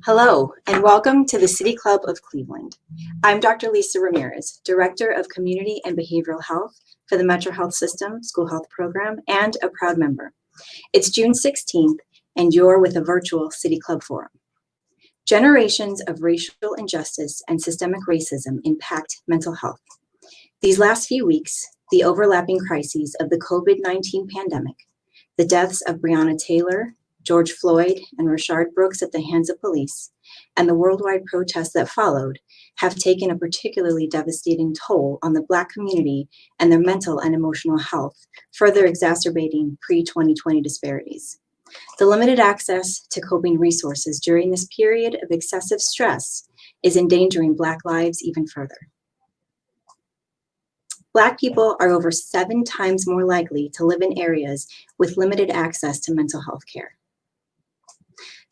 Hello, and welcome to the City Club of Cleveland. I'm Dr. Lisa Ramirez, Director of Community and Behavioral Health for the Metro Health System School Health Program and a proud member. It's June 16th, and you're with a virtual City Club Forum. Generations of racial injustice and systemic racism impact mental health. These last few weeks, the overlapping crises of the COVID-19 pandemic, the deaths of Breonna Taylor, George Floyd, and Rayshard Brooks at the hands of police, and the worldwide protests that followed have taken a particularly devastating toll on the Black community and their mental and emotional health, further exacerbating pre-2020 disparities. The limited access to coping resources during this period of excessive stress is endangering Black lives even further. Black people are over 7 times more likely to live in areas with limited access to mental health care.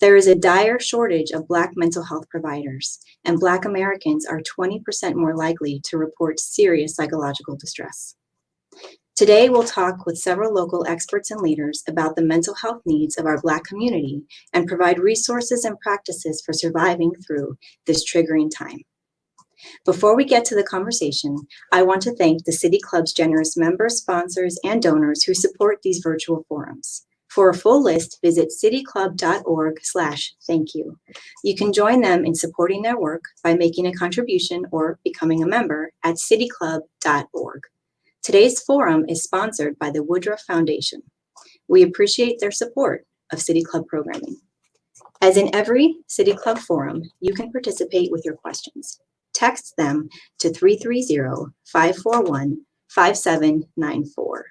There is a dire shortage of Black mental health providers, and Black Americans are 20% more likely to report serious psychological distress. Today, we'll talk with several local experts and leaders about the mental health needs of our Black community and provide resources and practices for surviving through this triggering time. Before we get to the conversation, I want to thank the City Club's generous members, sponsors, and donors who support these virtual forums. For a full list, visit cityclub.org/thank-you. You can join them in supporting their work by making a contribution or becoming a member at cityclub.org. Today's forum is sponsored by the Woodruff Foundation. We appreciate their support of City Club programming. As in every City Club forum, you can participate with your questions. Text them to 330-541-5794.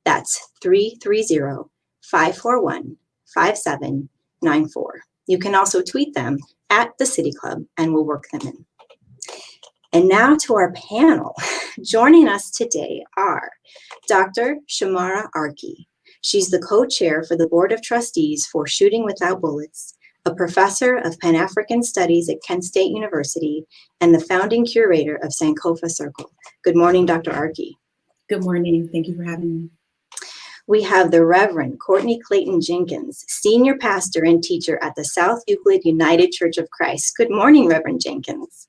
That's 330-541-5794. You can also tweet them at the City Club and we'll work them in. And now to our panel. Joining us today are Dr. Shamara Arki. She's the co-chair for the Board of Trustees for Shooting Without Bullets, a professor of Pan-African Studies at Kent State University, and the founding curator of Sankofa Circle. Good morning, Dr. Arki. Good morning. Thank you for having me. We have the Reverend Courtney Clayton Jenkins, senior pastor and teacher at the South Euclid United Church of Christ. Good morning, Reverend Jenkins.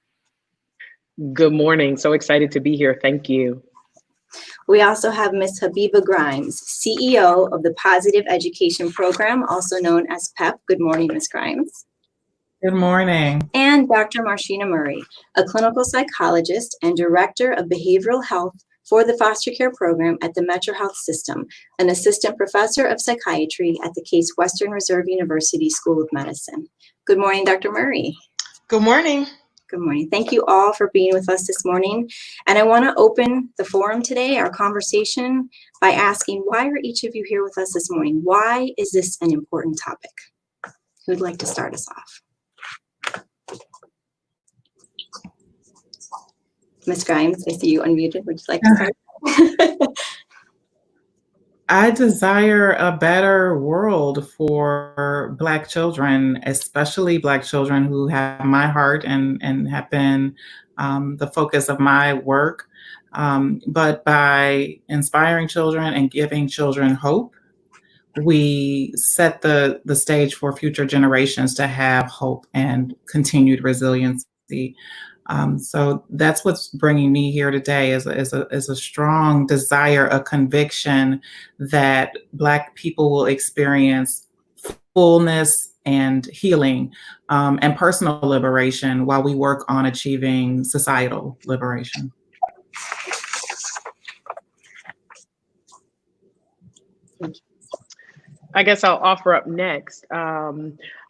Good morning. So excited to be here. Thank you. We also have Ms. Habiba Grimes, CEO of the Positive Education Program, also known as PEP. Good morning, Ms. Grimes. Good morning. And Dr. Marshina Murray, a clinical psychologist and director of behavioral health for the foster care program at the Metro Health System, an assistant professor of psychiatry at the Case Western Reserve University School of Medicine. Good morning, Dr. Murray. Good morning. Good morning. Thank you all for being with us this morning. And I want to open the forum today, our conversation, by asking, why are each of you here with us this morning? Why is this an important topic? Who'd like to start us off? Ms. Grimes, I see you unmuted. Would you like to start? I desire a better world for Black children, especially Black children who have my heart and have been the focus of my work. But by inspiring children and giving children hope, we set the stage for future generations to have hope and continued resiliency. So that's what's bringing me here today is a strong desire, a conviction that Black people will experience fullness and healing and personal liberation while we work on achieving societal liberation. I guess I'll offer up next.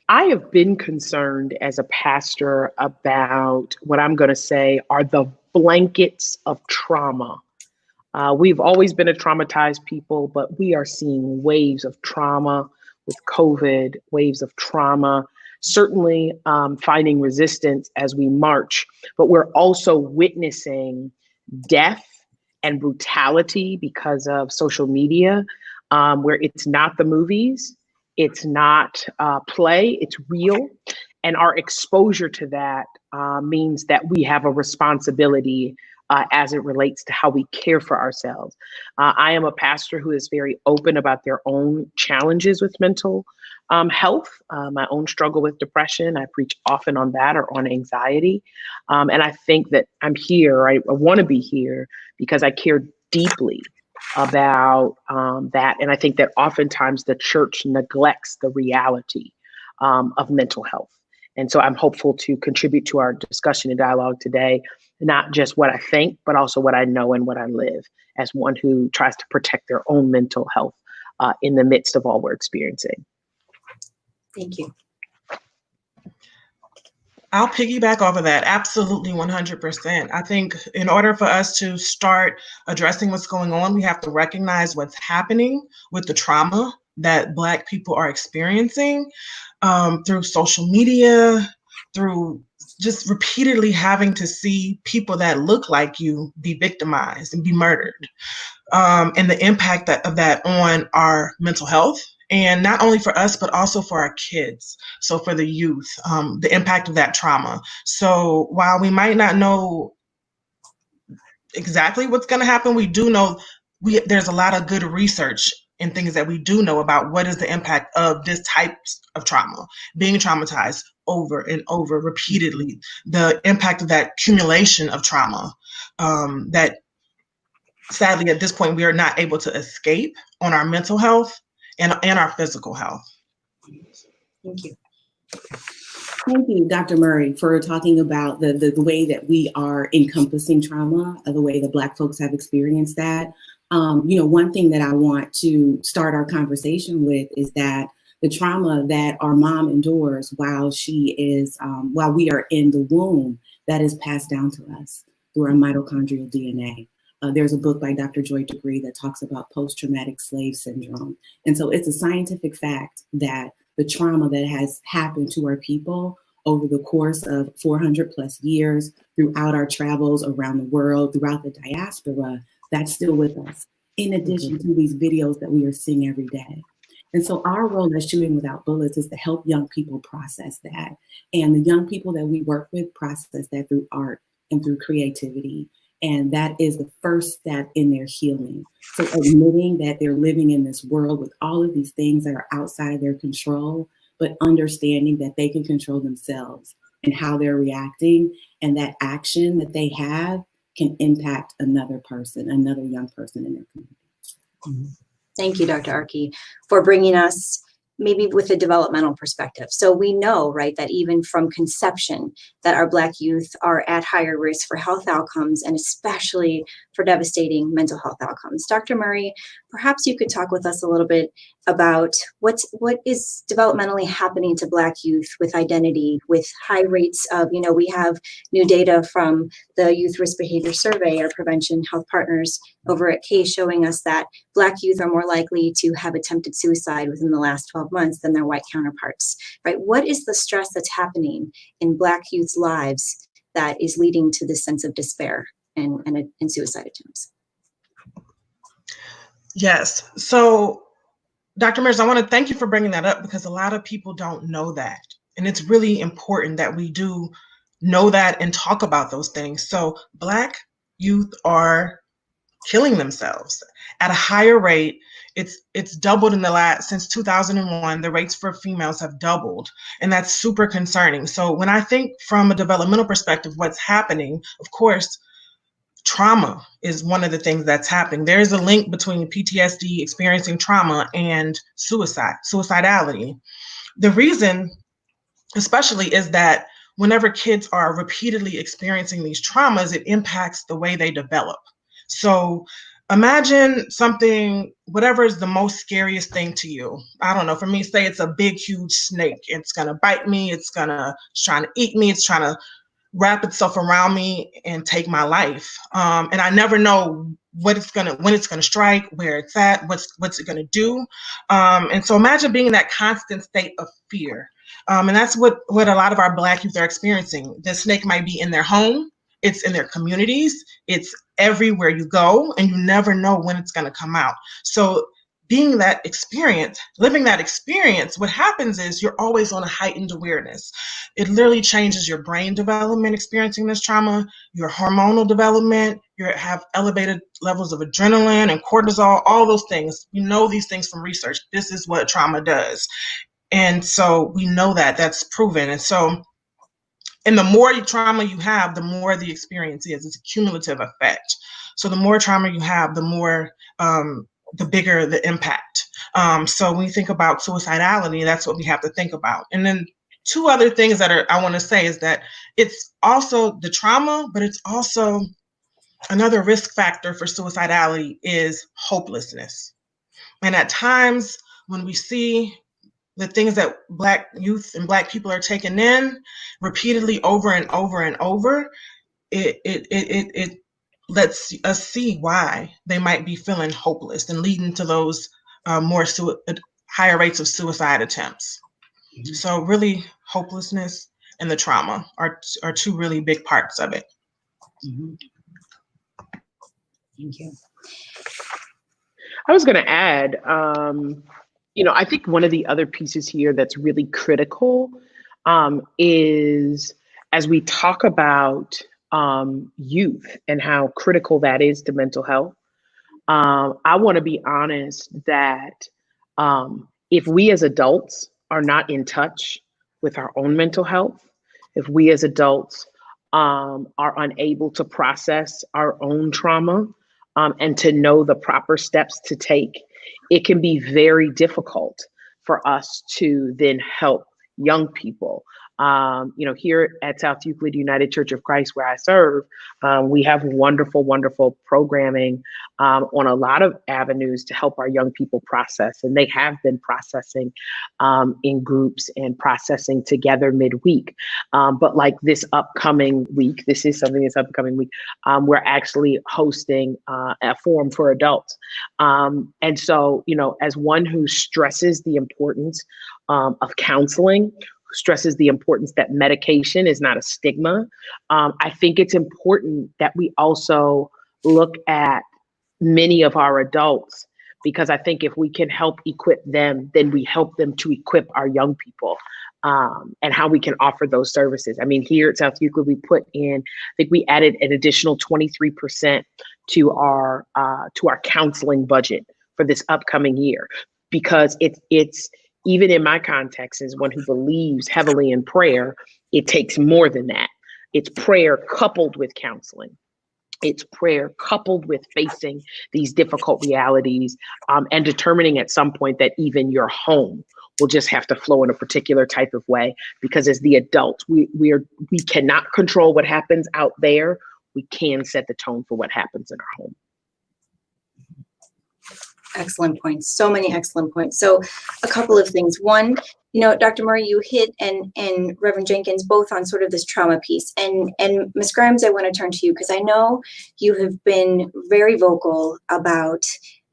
I have been concerned as a pastor about what I'm going to say are the blankets of trauma. We've always been a traumatized people, but we are seeing waves of trauma with COVID, waves of trauma, certainly finding resistance as we march, but we're also witnessing death and brutality because of social media, where it's not the movies. It's not play, it's real. And our exposure to that means that we have a responsibility as it relates to how we care for ourselves. I am a pastor who is very open about their own challenges with mental health, my own struggle with depression. I preach often on that or on anxiety. And I think that I'm here, I want to be here because I care deeply about that. And I think that oftentimes the church neglects the reality of mental health. And so I'm hopeful to contribute to our discussion and dialogue today, not just what I think, but also what I know and what I live as one who tries to protect their own mental health in the midst of all we're experiencing. Thank you. I'll piggyback off of that. Absolutely, 100%. I think in order for us to start addressing what's going on, we have to recognize what's happening with the trauma that Black people are experiencing through social media, through just repeatedly having to see people that look like you be victimized and be murdered, and the impact of that on our mental health. And not only for us, but also for our kids. So for the youth, the impact of that trauma. So while we might not know exactly what's going to happen, we do know there's a lot of good research and things that we do know about what is the impact of this type of trauma, being traumatized over and over repeatedly, the impact of that accumulation of trauma that sadly at this point we are not able to escape on our mental health and our physical health. Thank you. Thank you, Dr. Murray, for talking about the way that we are encompassing trauma, the way that Black folks have experienced that. One thing that I want to start our conversation with is that the trauma that our mom endures while we are in the womb, that is passed down to us through our mitochondrial DNA. There's a book by Dr. Joy Degree that talks about post-traumatic slave syndrome. And so it's a scientific fact that the trauma that has happened to our people over the course of 400 plus years, throughout our travels around the world, throughout the diaspora, that's still with us, in addition to these videos that we are seeing every day. And so our role as Shooting Without Bullets is to help young people process that. And the young people that we work with process that through art and through creativity. And that is the first step in their healing. So admitting that they're living in this world with all of these things that are outside of their control, but understanding that they can control themselves and how they're reacting, and that action that they have can impact another person, another young person in their community. Thank you, Dr. Arki, for bringing us maybe with a developmental perspective. So we know, right, that even from conception, that our Black youth are at higher risk for health outcomes, and especially for devastating mental health outcomes. Dr. Murray, perhaps you could talk with us a little bit about what is developmentally happening to Black youth with identity, with high rates of, we have new data from the Youth Risk Behavior Survey, our prevention health partners over at CASE, showing us that Black youth are more likely to have attempted suicide within the last 12 months than their white counterparts, right? What is the stress that's happening in Black youth's lives that is leading to this sense of despair and suicide attempts? Yes. So, Dr. Mears, I want to thank you for bringing that up, because a lot of people don't know that. And it's really important that we do know that and talk about those things. So Black youth are killing themselves at a higher rate. It's doubled since 2001. The rates for females have doubled, and that's super concerning. So when I think from a developmental perspective, what's happening, of course, trauma is one of the things that's happening. There's a link between PTSD, experiencing trauma, and suicidality. The reason, especially, is that whenever kids are repeatedly experiencing these traumas, it impacts the way they develop. So imagine something, whatever is the most scariest thing to you. I don't know, for me, say it's a big, huge snake. It's gonna bite me, it's trying to eat me, it's trying to wrap itself around me and take my life. And I never know when it's gonna strike, where it's at, what's it gonna do. And so imagine being in that constant state of fear. And that's what a lot of our Black youth are experiencing. The snake might be in their home, it's in their communities, it's everywhere you go, and you never know when it's gonna come out. So living that experience, what happens is you're always on a heightened awareness. It literally changes your brain development experiencing this trauma, your hormonal development, you have elevated levels of adrenaline and cortisol, all those things. You know these things from research. This is what trauma does. And so we know that that's proven. And so, and the more trauma you have, the more the experience is. It's a cumulative effect. So the more trauma you have, the more, the bigger the impact. So when you think about suicidality, that's what we have to think about. And then two other things that I want to say is that it's also the trauma, but it's also another risk factor for suicidality is hopelessness. And at times when we see the things that Black youth and Black people are taking in repeatedly over and over and over, it lets us see why they might be feeling hopeless and leading to those higher rates of suicide attempts. Mm-hmm. So really, hopelessness and the trauma are two really big parts of it. Mm-hmm. Thank you. I was going to add, I think one of the other pieces here that's really critical is as we talk about youth and how critical that is to mental health. I want to be honest that if we as adults are not in touch with our own mental health, if we as adults are unable to process our own trauma and to know the proper steps to take, it can be very difficult for us to then help young people. Here at South Euclid United Church of Christ, where I serve, we have wonderful, wonderful programming on a lot of avenues to help our young people process. And they have been processing in groups and processing together midweek. But like this upcoming week, this is something that's upcoming week, we're actually hosting a forum for adults. And so, as one who stresses the importance of counseling, stresses the importance that medication is not a stigma. I think it's important that we also look at many of our adults, because I think if we can help equip them, then we help them to equip our young people and how we can offer those services. I mean, here at South Euclid, we put in, I think we added an additional 23% to our counseling budget for this upcoming year, because it's even in my context, as one who believes heavily in prayer, it takes more than that. It's prayer coupled with counseling. It's prayer coupled with facing these difficult realities and determining at some point that even your home will just have to flow in a particular type of way. Because as the adults, we cannot control what happens out there. We can set the tone for what happens in our home. Excellent points. So many excellent points. So a couple of things. One, Dr. Murray, you hit and Reverend Jenkins both on sort of this trauma piece. And Ms. Grimes, I want to turn to you because I know you have been very vocal about,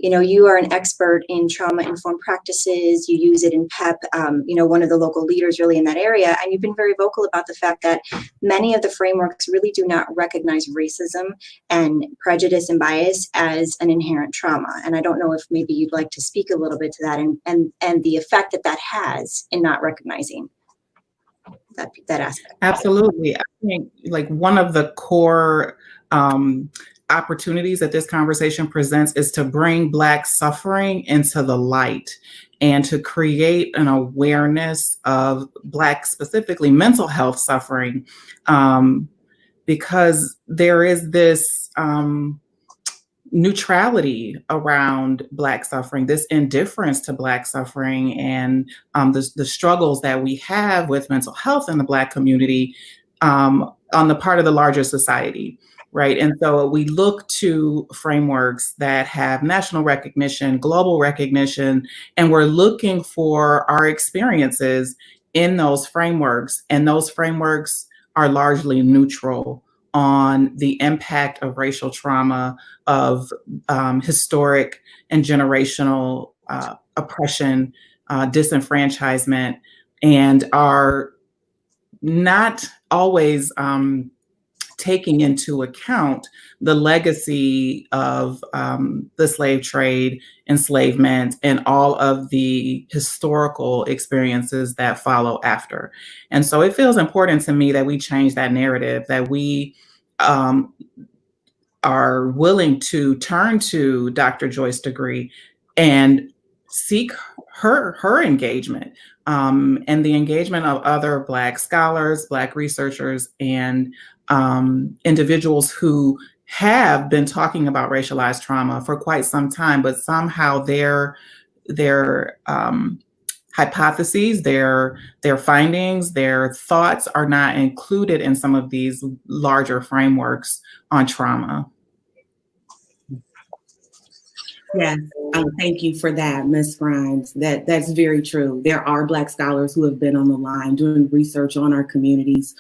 you are an expert in trauma-informed practices. You use it in PEP, one of the local leaders really in that area. And you've been very vocal about the fact that many of the frameworks really do not recognize racism and prejudice and bias as an inherent trauma. And I don't know if maybe you'd like to speak a little bit to that and the effect that has in not recognizing that aspect. Absolutely. I think like one of the core opportunities that this conversation presents is to bring Black suffering into the light and to create an awareness of Black, specifically mental health suffering, because there is this neutrality around Black suffering, this indifference to Black suffering, and the struggles that we have with mental health in the Black community on the part of the larger society. Right. And so we look to frameworks that have national recognition, global recognition, and we're looking for our experiences in those frameworks. And those frameworks are largely neutral on the impact of racial trauma, of historic and generational oppression, disenfranchisement, and are not always taking into account the legacy of the slave trade, enslavement, and all of the historical experiences that follow after. And so it feels important to me that we change that narrative, that we are willing to turn to Dr. Joyce Degree and seek her engagement and the engagement of other Black scholars, Black researchers, and individuals who have been talking about racialized trauma for quite some time, but somehow their hypotheses, their findings, their thoughts are not included in some of these larger frameworks on trauma. Yes, thank you for that, Ms. Grimes. That's very true. There are Black scholars who have been on the line doing research on our communities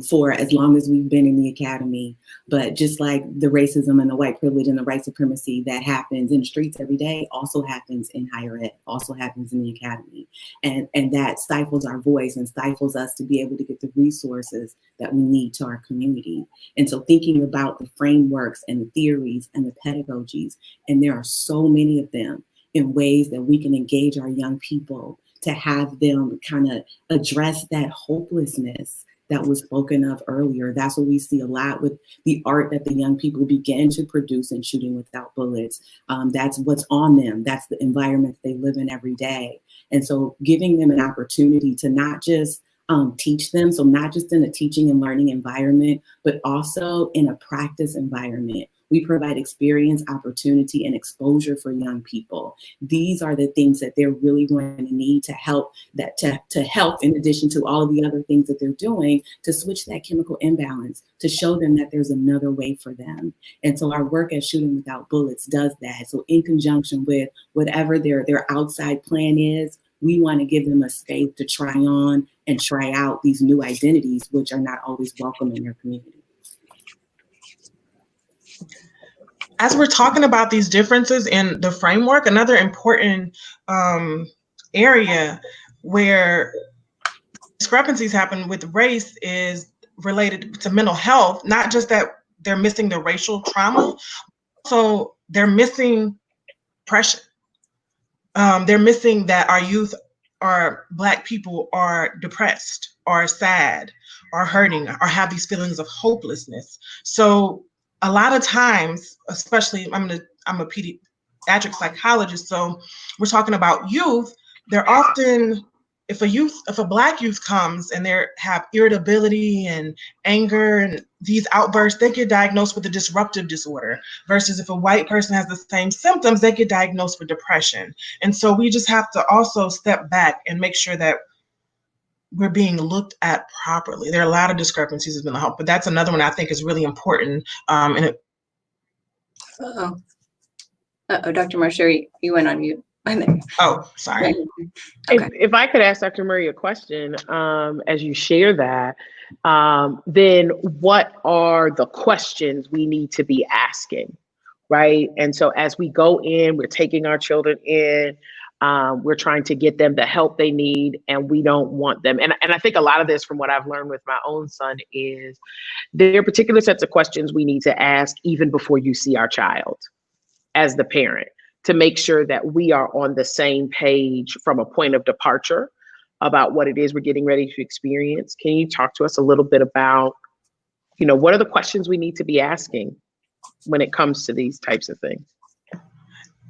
for as long as we've been in the academy. But just like the racism and the white privilege and the white supremacy that happens in the streets every day also happens in higher ed, also happens in the academy. And that stifles our voice and stifles us to be able to get the resources that we need to our community. And so thinking about the frameworks and the theories and the pedagogies, and there are so many of them, in ways that we can engage our young people to have them kind of address that hopelessness that was spoken of earlier. That's what we see a lot with the art that the young people begin to produce in Shooting Without Bullets. That's what's on them. That's the environment they live in every day. And so giving them an opportunity to not just teach them, so not just in a teaching and learning environment, but also in a practice environment. We provide experience, opportunity, and exposure for young people. These are the things that they're really going to need to help to help, in addition to all of the other things that they're doing, to switch that chemical imbalance, to show them that there's another way for them. And so our work at Shooting Without Bullets does that. So in conjunction with whatever their outside plan is, we want to give them a space to try on and try out these new identities, which are not always welcome in their community. As we're talking about these differences in the framework, another important area where discrepancies happen with race is related to mental health, not just that they're missing the racial trauma, so they're missing depression. They're missing that our youth, our Black people are depressed, are sad, are hurting, or have these feelings of hopelessness. So a lot of times, especially I'm a pediatric psychologist, so we're talking about youth. They're often, if a Black youth comes and they have irritability and anger and these outbursts, they get diagnosed with a disruptive disorder, versus if a white person has the same symptoms, they get diagnosed with depression. And so we just have to also step back and make sure that we're being looked at properly. There are a lot of discrepancies in mental health, but that's another one I think is really important. And Dr. Marshall, you went on mute. Oh, sorry. Okay. If I could ask Dr. Murray a question, as you share that, then what are the questions we need to be asking, right? And so as we go in, we're taking our children in, we're trying to get them the help they need, and we don't want them. And I think a lot of this, from what I've learned with my own son, is there are particular sets of questions we need to ask even before you see our child as the parent, to make sure that we are on the same page from a point of departure about what it is we're getting ready to experience. Can you talk to us a little bit about, what are the questions we need to be asking when it comes to these types of things?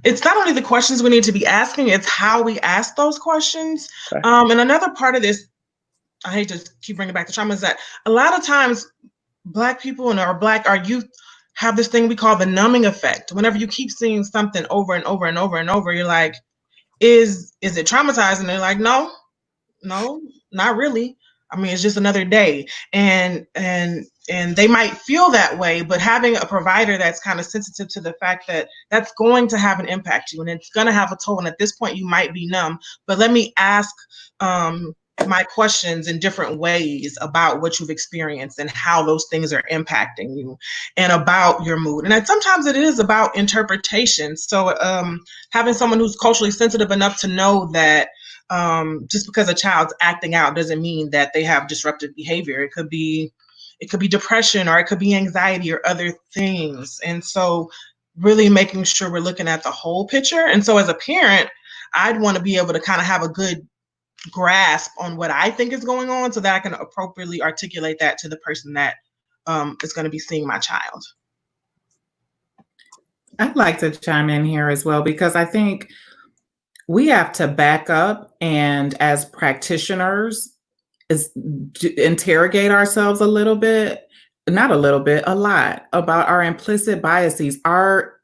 It's not only the questions we need to be asking, it's how we ask those questions. Okay. And another part of this, I hate to keep bringing back the trauma, is that a lot of times Black people and our youth have this thing we call the numbing effect. Whenever you keep seeing something over and over and over and over, you're like, is it traumatizing? And they're like, no, not really. I mean, it's just another day. And they might feel that way, but having a provider that's kind of sensitive to the fact that that's going to have an impact to you, and it's going to have a toll. And at this point, you might be numb, but let me ask my questions in different ways about what you've experienced and how those things are impacting you, and about your mood. And sometimes it is about interpretation. So having someone who's culturally sensitive enough to know that just because a child's acting out doesn't mean that they have disruptive behavior. It could be depression, or it could be anxiety, or other things. And so really making sure we're looking at the whole picture. And so as a parent, I'd want to be able to kind of have a good grasp on what I think is going on, so that I can appropriately articulate that to the person that is going to be seeing my child. I'd like to chime in here as well, because I think we have to back up and, as practitioners, interrogate ourselves a little bit, not a little bit, a lot, about our implicit biases, our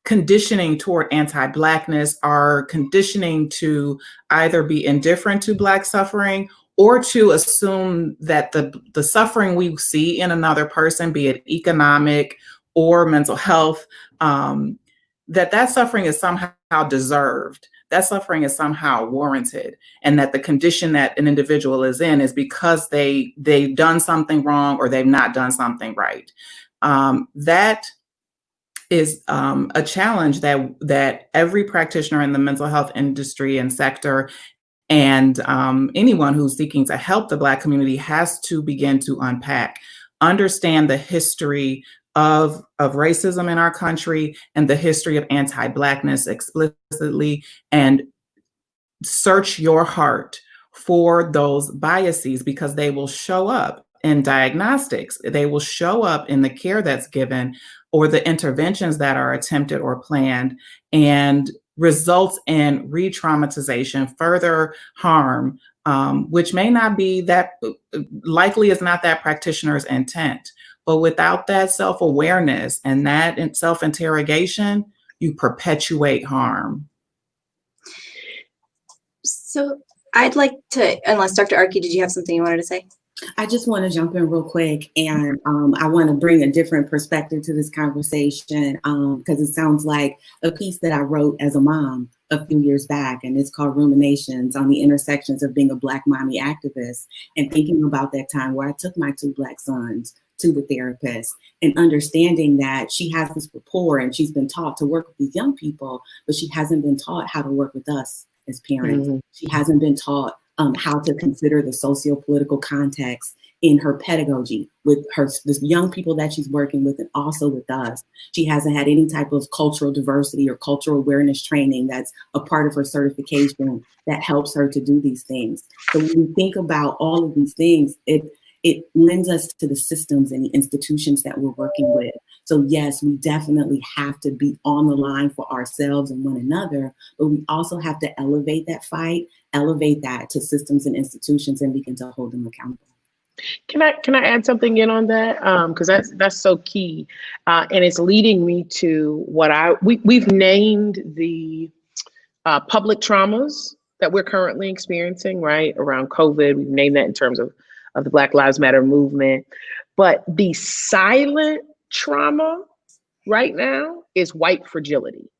conditioning toward anti-Blackness, our conditioning to either be indifferent to Black suffering or to assume that the suffering we see in another person, be it economic or mental health, that suffering is somehow deserved, that suffering is somehow warranted, and that the condition that an individual is in is because they've done something wrong or they've not done something right. That is a challenge that every practitioner in the mental health industry and sector, and anyone who's seeking to help the Black community, has to begin to unpack, understand the history of racism in our country and the history of anti-Blackness explicitly, and search your heart for those biases, because they will show up in diagnostics, they will show up in the care that's given or the interventions that are attempted or planned, and results in re-traumatization, further harm, which may not be that, likely is not that practitioner's intent. But without that self-awareness and that self-interrogation, you perpetuate harm. So I'd like to, unless Dr. Arki, did you have something you wanted to say? I just want to jump in real quick, and I want to bring a different perspective to this conversation, because it sounds like a piece that I wrote as a mom a few years back, and it's called Ruminations on the Intersections of Being a Black Mommy Activist, and thinking about that time where I took my 2 Black sons to the therapist, and understanding that she has this rapport and she's been taught to work with these young people, but she hasn't been taught how to work with us as parents. Mm-hmm. She hasn't been taught how to consider the socio-political context in her pedagogy with the young people that she's working with, and also with us. She hasn't had any type of cultural diversity or cultural awareness training that's a part of her certification that helps her to do these things. So when we think about all of these things, it lends us to the systems and the institutions that we're working with. So yes, we definitely have to be on the line for ourselves and one another, but we also have to elevate that fight, elevate that to systems and institutions, and begin to hold them accountable. Can I add something in on that? Because that's so key, and it's leading me to what we've named the public traumas that we're currently experiencing, right, around COVID. We've named that in terms of the Black Lives Matter movement, but the silent trauma right now is white fragility,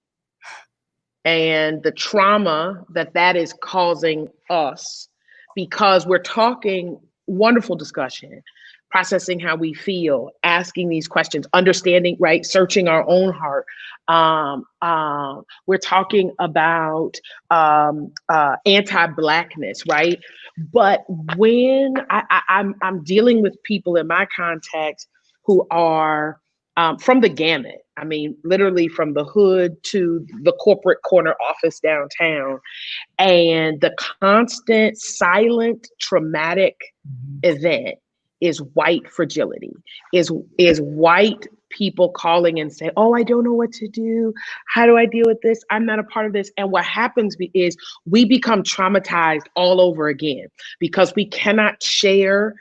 and the trauma that is causing us, because we're talking wonderful discussion, processing how we feel, asking these questions, understanding, right, searching our own heart. We're talking about anti-Blackness, right? But when I'm dealing with people in my context who are from the gamut, I mean, literally from the hood to the corporate corner office downtown, and the constant silent traumatic event is white fragility, is white people calling and saying, oh, I don't know what to do. How do I deal with this? I'm not a part of this. And what happens is we become traumatized all over again, because we cannot share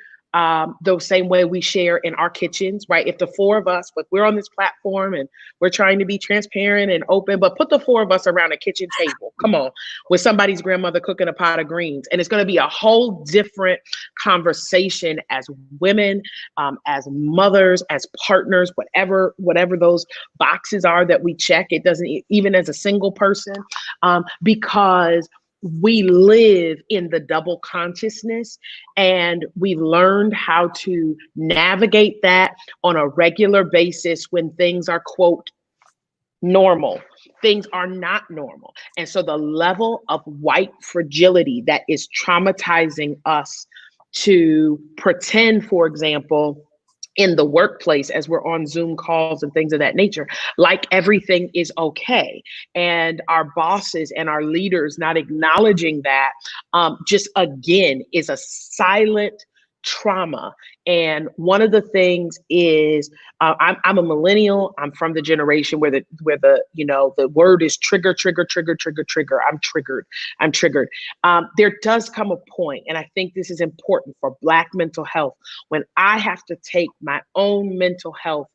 the same way we share in our kitchens, right? If the 4 of us, but we're on this platform and we're trying to be transparent and open, but put the 4 of us around a kitchen table, come on, with somebody's grandmother cooking a pot of greens. And it's going to be a whole different conversation as women, as mothers, as partners, whatever those boxes are that we check. It doesn't, even as a single person, because we live in the double consciousness, and we've learned how to navigate that on a regular basis when things are, quote, normal. Things are not normal. And so the level of white fragility that is traumatizing us to pretend, for example, in the workplace, as we're on Zoom calls and things of that nature, like everything is okay. And our bosses and our leaders not acknowledging that, just again, is a silent trauma And one of the things is, I'm a millennial. I'm from the generation where the word is trigger, trigger, trigger, trigger, trigger. I'm triggered. I'm triggered. There does come a point, and I think this is important for Black mental health, when I have to take my own mental health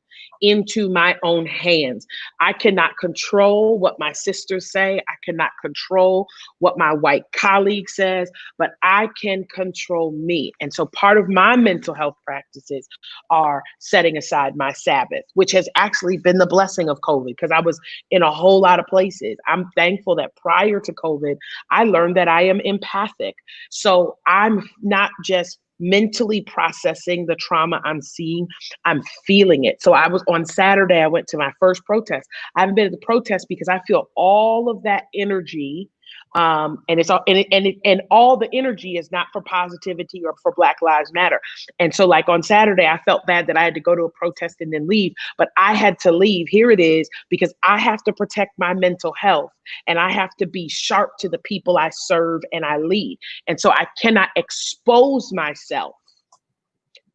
into my own hands. I cannot control what my sisters say. I cannot control what my white colleague says, but I can control me. And so part of my mental health practices are setting aside my Sabbath, which has actually been the blessing of COVID, because I was in a whole lot of places. I'm thankful that prior to COVID, I learned that I am empathic. So I'm not just mentally processing the trauma I'm seeing, I'm feeling it. So on Saturday, I went to my first protest. I haven't been at the protest because I feel all of that energy. And it's all, and all the energy is not for positivity or for Black Lives Matter. And so like on Saturday, I felt bad that I had to go to a protest and then leave, but I had to leave. Here it is, because I have to protect my mental health, and I have to be sharp to the people I serve and I lead. And so I cannot expose myself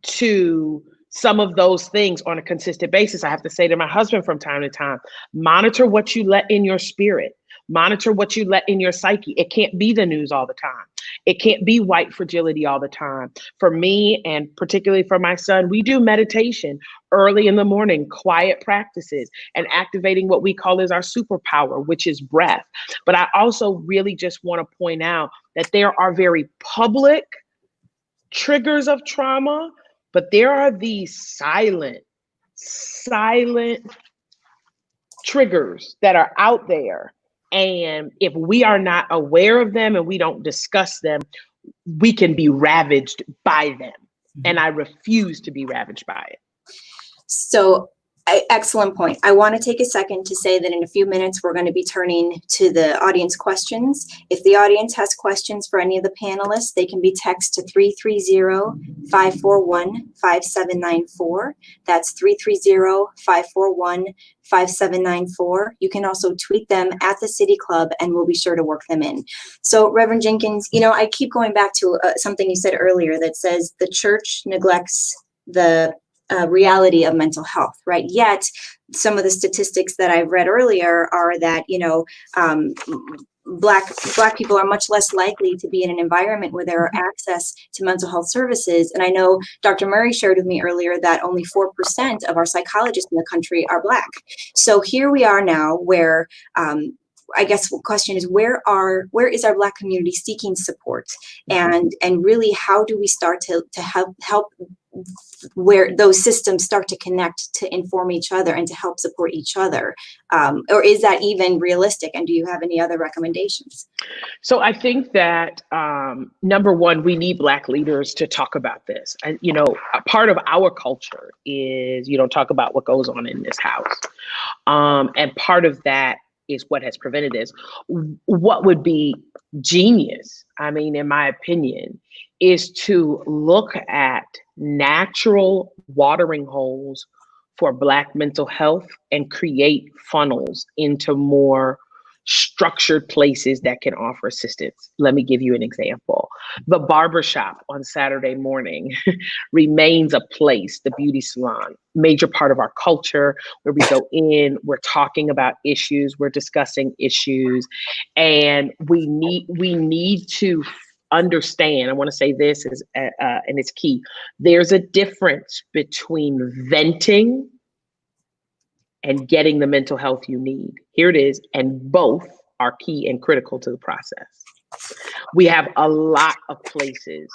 to some of those things on a consistent basis. I have to say to my husband from time to time, monitor what you let in your spirit. Monitor what you let in your psyche. It can't be the news all the time. It can't be white fragility all the time. For me, and particularly for my son, we do meditation early in the morning, quiet practices, and activating what we call as our superpower, which is breath. But I also really just want to point out that there are very public triggers of trauma, but there are these silent triggers that are out there. And if we are not aware of them and we don't discuss them, we can be ravaged by them. And I refuse to be ravaged by it. So excellent point. I want to take a second to say that in a few minutes, we're going to be turning to the audience questions. If the audience has questions for any of the panelists, they can be texted to 330-541-5794. That's 330-541-5794. You can also tweet them at the City Club, and we'll be sure to work them in. So Reverend Jenkins, I keep going back to something you said earlier that says the church neglects the reality of mental health, right? Yet some of the statistics that I've read earlier are that, Black people are much less likely to be in an environment where there are access to mental health services. And I know Dr. Murray shared with me earlier that only 4% of our psychologists in the country are Black. So here we are now where, I guess the question is, where is our Black community seeking support? And really, how do we start to help where those systems start to connect to inform each other and to help support each other? Or is that even realistic? And do you have any other recommendations? So I think that, number one, we need Black leaders to talk about this. And, a part of our culture is you don't talk about what goes on in this house. And part of that is what has prevented this. What would be genius, in my opinion, is to look at natural watering holes for Black mental health and create funnels into more structured places that can offer assistance. Let me give you an example. The barbershop on Saturday morning remains a place, the beauty salon, major part of our culture, where we go in, we're talking about issues, we're discussing issues, and we need to understand, I want to say this is, and it's key, there's a difference between venting and getting the mental health you need. Here it is, and both are key and critical to the process. We have a lot of places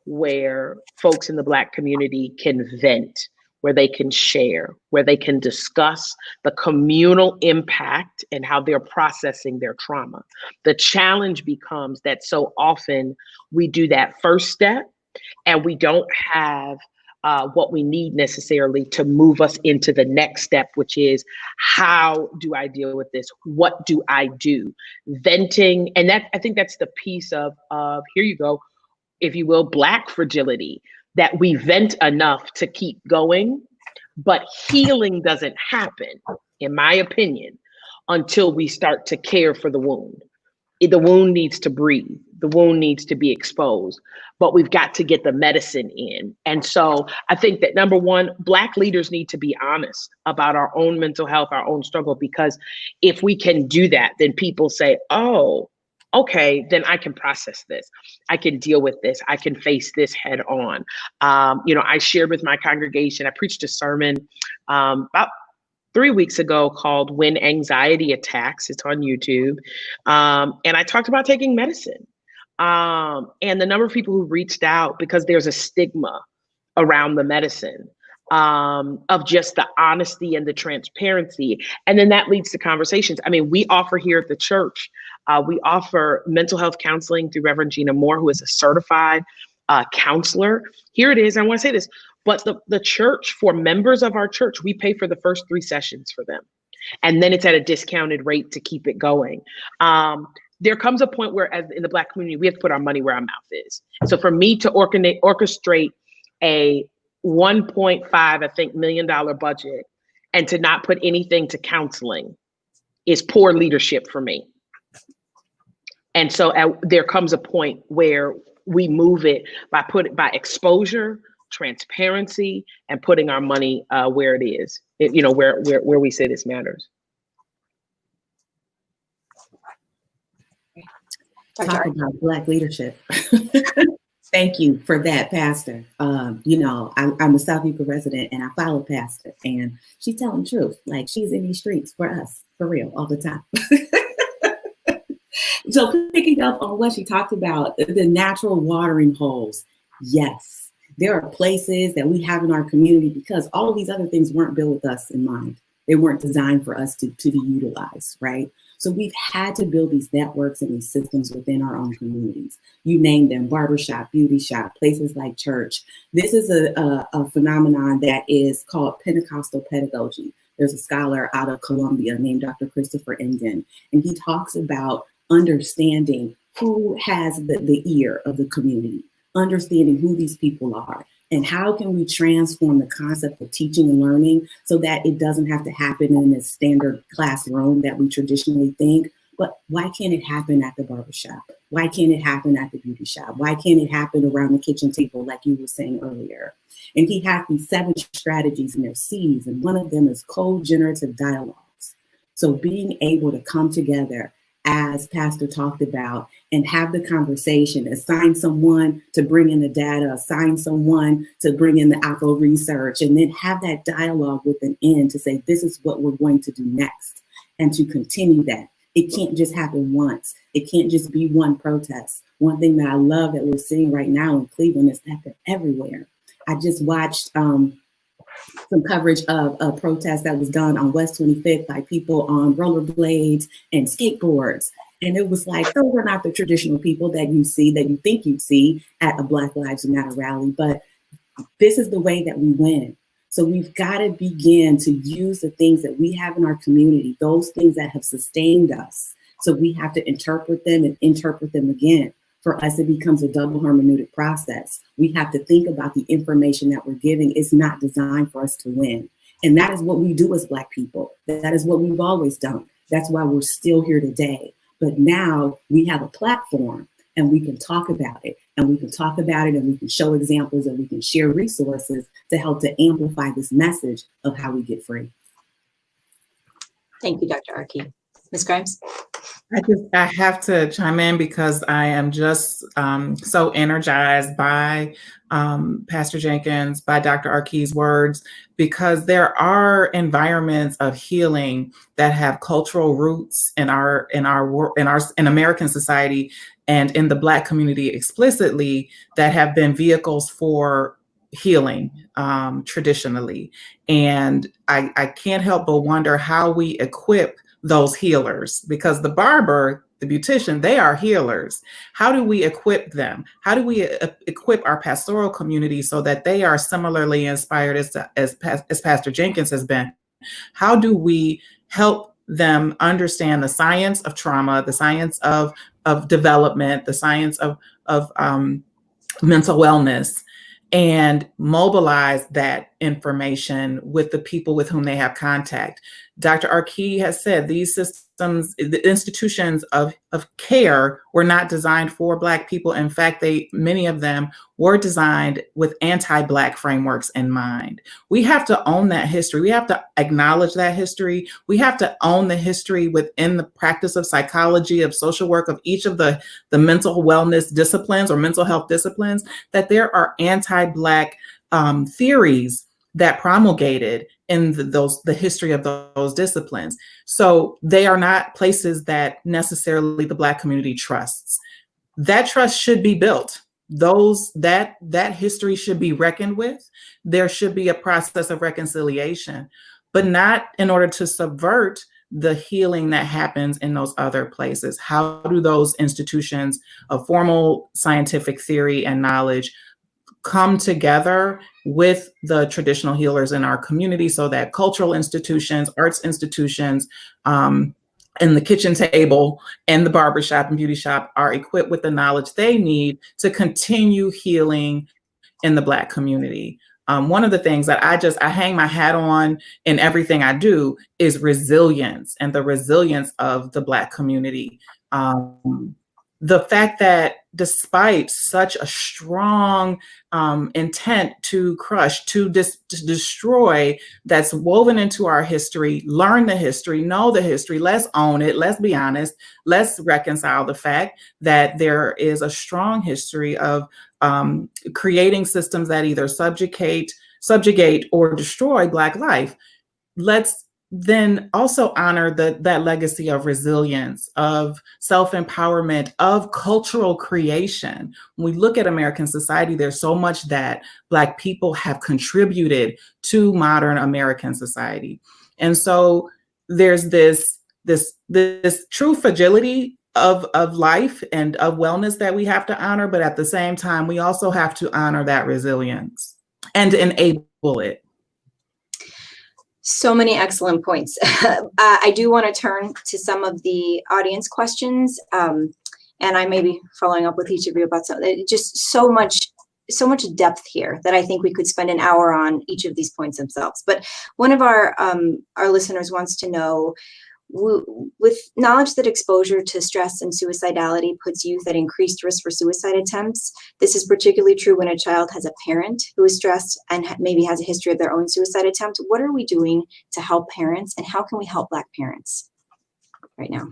where folks in the Black community can vent, where they can share, where they can discuss the communal impact and how they're processing their trauma. The challenge becomes that so often we do that first step and we don't have what we need necessarily to move us into the next step, which is, how do I deal with this? What do I do? Venting, and that, I think that's the piece of here you go, if you will, Black fragility, that we vent enough to keep going, but healing doesn't happen, in my opinion, until we start to care for the wound. The wound needs to breathe. the wound needs to be exposed, but we've got to get the medicine in. And so I think that number one, Black leaders need to be honest about our own mental health, our own struggle, because if we can do that, then people say, oh, okay, then I can process this. I can deal with this. I can face this head on. I shared with my congregation, I preached a sermon about 3 weeks ago called When Anxiety Attacks. It's on YouTube. And I talked about taking medicine. And the number of people who reached out, because there's a stigma around the medicine, of just the honesty and the transparency. And then that leads to conversations. I mean, we offer here at the church, we offer mental health counseling through Reverend Gina Moore, who is a certified counselor. Here it is. I want to say this, but the church, for members of our church, we pay for the first 3 sessions for them. And then it's at a discounted rate to keep it going. There comes a point where, as in the Black community, we have to put our money where our mouth is. So for me to orchestrate a $1.5 million budget and to not put anything to counseling is poor leadership for me. And so there comes a point where we move it by exposure, transparency, and putting our money where it is, where we say this matters. Talk about Black leadership. Thank you for that, Pastor. I'm a South Yucca resident and I follow Pastor, and she's telling the truth. Like, she's in these streets for us, for real, all the time. So picking up on what she talked about, the natural watering holes. Yes, there are places that we have in our community because all of these other things weren't built with us in mind. They weren't designed for us to be utilized, right? So we've had to build these networks and these systems within our own communities. You named them: barbershop, beauty shop, places like church. This is a phenomenon that is called Pentecostal pedagogy. There's a scholar out of Columbia named Dr. Christopher Emden, and he talks about understanding who has the ear of the community, understanding who these people are, and how can we transform the concept of teaching and learning so that it doesn't have to happen in a standard classroom that we traditionally think. But why can't it happen at the barbershop? Why can't it happen at the beauty shop? Why can't it happen around the kitchen table like you were saying earlier? And he had these 7 strategies and their C's, and one of them is co-generative dialogues. So being able to come together, as Pastor talked about, and have the conversation, assign someone to bring in the data, assign someone to bring in the ACO research, and then have that dialogue with an end to say, this is what we're going to do next, and to continue that. It can't just happen once. It can't just be one protest. One thing that I love that we're seeing right now in Cleveland is that they're everywhere. I just watched some coverage of a protest that was done on West 25th by people on rollerblades and skateboards. And it was like, those were not the traditional people that you see, that you think you'd see at a Black Lives Matter rally, but this is the way that we win. So we've got to begin to use the things that we have in our community, those things that have sustained us. So we have to interpret them and interpret them again. For us, it becomes a double hermeneutic process. We have to think about the information that we're giving is not designed for us to win. And that is what we do as Black people. That is what we've always done. That's why we're still here today. But now we have a platform and we can talk about it, and we can talk about it, and we can show examples, and we can share resources to help to amplify this message of how we get free. Thank you, Dr. Arki. Ms. Grimes? I have to chime in because I am just so energized by Pastor Jenkins, by Dr. Arki's words, because there are environments of healing that have cultural roots in American society and in the Black community explicitly that have been vehicles for healing traditionally. And I can't help but wonder how we equip those healers, because the barber, the beautician, they are healers. How do we equip them? How do we equip our pastoral community so that they are similarly inspired as Pastor Jenkins has been? How do we help them understand the science of trauma, the science of development, the science of mental wellness, and mobilize that information with the people with whom they have contact? Dr. Arki has said these systems the institutions of care were not designed for Black people. In fact, many of them were designed with anti-Black frameworks in mind. We have to own that history. We have to acknowledge that history. We have to own the history within the practice of psychology, of social work, of each of the mental wellness disciplines or mental health disciplines, that there are anti-Black theories that promulgated in the history of those disciplines. So they are not places that necessarily the Black community trusts. That trust should be built. That history should be reckoned with. There should be a process of reconciliation, but not in order to subvert the healing that happens in those other places. How do those institutions of formal scientific theory and knowledge come together with the traditional healers in our community so that cultural institutions, arts institutions, and the kitchen table and the barbershop and beauty shop are equipped with the knowledge they need to continue healing in the Black community. One of the things that I hang my hat on in everything I do is resilience and the resilience of the Black community. The fact that despite such a strong intent to crush, to destroy, that's woven into our history, learn the history, know the history, let's own it, let's be honest, let's reconcile the fact that there is a strong history of creating systems that either subjugate or destroy Black life. Let's then also honor that legacy of resilience, of self-empowerment, of cultural creation. When we look at American society, there's so much that Black people have contributed to modern American society. And so there's this true fragility of life and of wellness that we have to honor, but at the same time, we also have to honor that resilience and enable it. So many excellent points. I do want to turn to some of the audience questions, and I may be following up with each of you about just so much depth here that I think we could spend an hour on each of these points themselves. But one of our listeners wants to know, with knowledge that exposure to stress and suicidality puts youth at increased risk for suicide attempts, this is particularly true when a child has a parent who is stressed and maybe has a history of their own suicide attempt. What are we doing to help parents, and how can we help Black parents right now?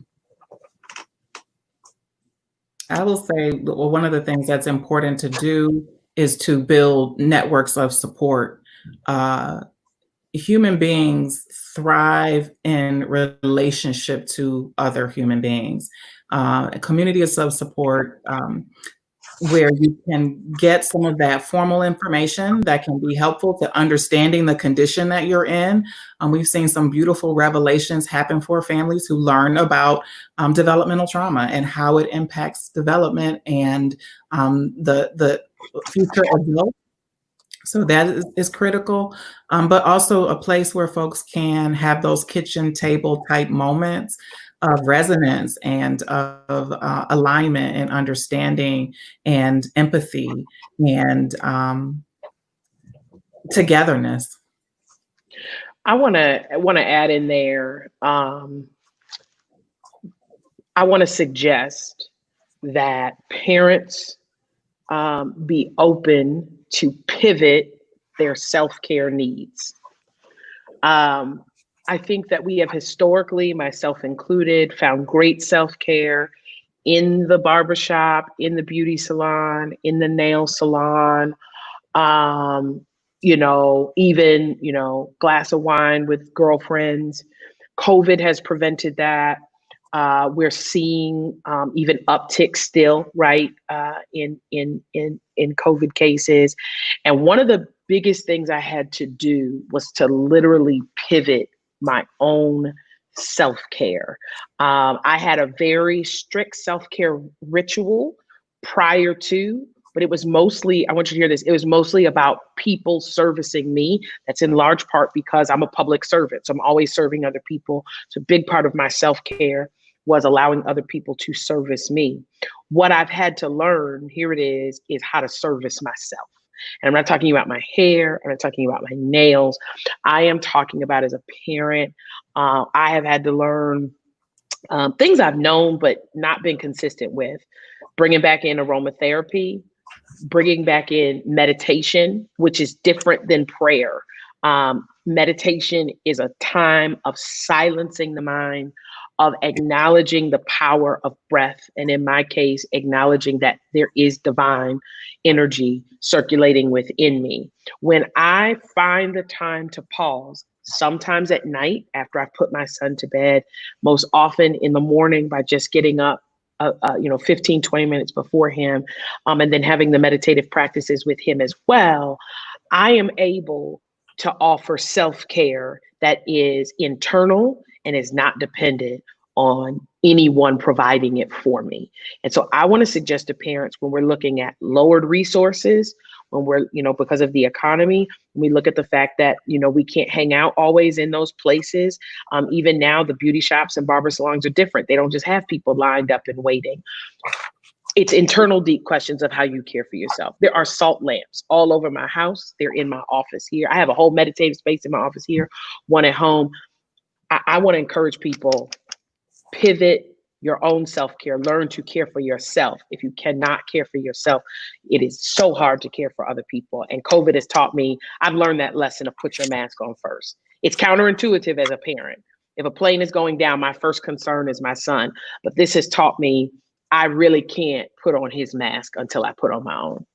I will say, well, one of the things that's important to do is to build networks of support. Human beings thrive in relationship to other human beings. A community of support where you can get some of that formal information that can be helpful to understanding the condition that you're in. We've seen some beautiful revelations happen for families who learn about developmental trauma and how it impacts development and the future adult. So that is critical, but also a place where folks can have those kitchen table type moments of resonance and of alignment and understanding and empathy and togetherness. I want to add in there. I want to suggest that parents be open to pivot their self-care needs. I think that we have historically, myself included, found great self-care in the barbershop, in the beauty salon, in the nail salon, even, glass of wine with girlfriends. COVID has prevented that. We're seeing even uptick still, right, in COVID cases. And one of the biggest things I had to do was to literally pivot my own self-care. I had a very strict self-care ritual prior to, but it was mostly, I want you to hear this, it was mostly about people servicing me. That's in large part because I'm a public servant. So I'm always serving other people. So a big part of my self-care was allowing other people to service me. What I've had to learn, here it is how to service myself. And I'm not talking about my hair, I'm not talking about my nails. I am talking about as a parent, I have had to learn Things I've known but not been consistent with: bringing back in aromatherapy, bringing back in meditation, which is different than prayer. Meditation is a time of silencing the mind, of acknowledging the power of breath. And in my case, acknowledging that there is divine energy circulating within me. When I find the time to pause, sometimes at night after I've put my son to bed, most often in the morning by just getting up 15, 20 minutes before him, and then having the meditative practices with him as well, I am able to offer self-care that is internal and is not dependent on anyone providing it for me. And so I want to suggest to parents, when we're looking at lowered resources, when we're, because of the economy, we look at the fact that, we can't hang out always in those places. Even now, the beauty shops and barber salons are different. They don't just have people lined up and waiting. It's internal, deep questions of how you care for yourself. There are salt lamps all over my house. They're in my office here. I have a whole meditative space in my office here, one at home. I want to encourage people, pivot your own self-care, learn to care for yourself. If you cannot care for yourself, it is so hard to care for other people. And COVID has taught me, I've learned that lesson of put your mask on first. It's counterintuitive as a parent. If a plane is going down, my first concern is my son. But this has taught me I really can't put on his mask until I put on my own.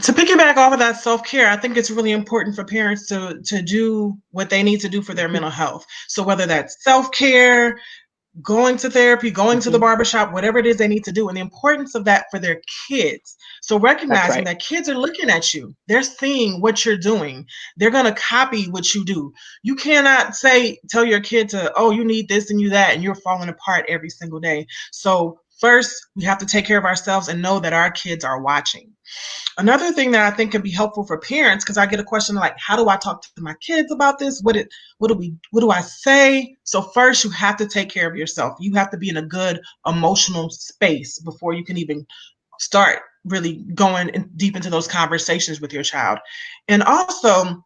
To piggyback off of that self-care, I think it's really important for parents to do what they need to do for their mental health. So whether that's self-care, going to therapy, going to the barbershop, whatever it is they need to do, and the importance of that for their kids. So recognizing that kids are looking at you, they're seeing what you're doing, they're going to copy what you do. You cannot tell your kid to, oh, you need this and you that, and you're falling apart every single day. So first, we have to take care of ourselves and know that our kids are watching. Another thing that I think can be helpful for parents, because I get a question like, how do I talk to my kids about this? What do I say? So first, you have to take care of yourself. You have to be in a good emotional space before you can even start really going deep into those conversations with your child. And also,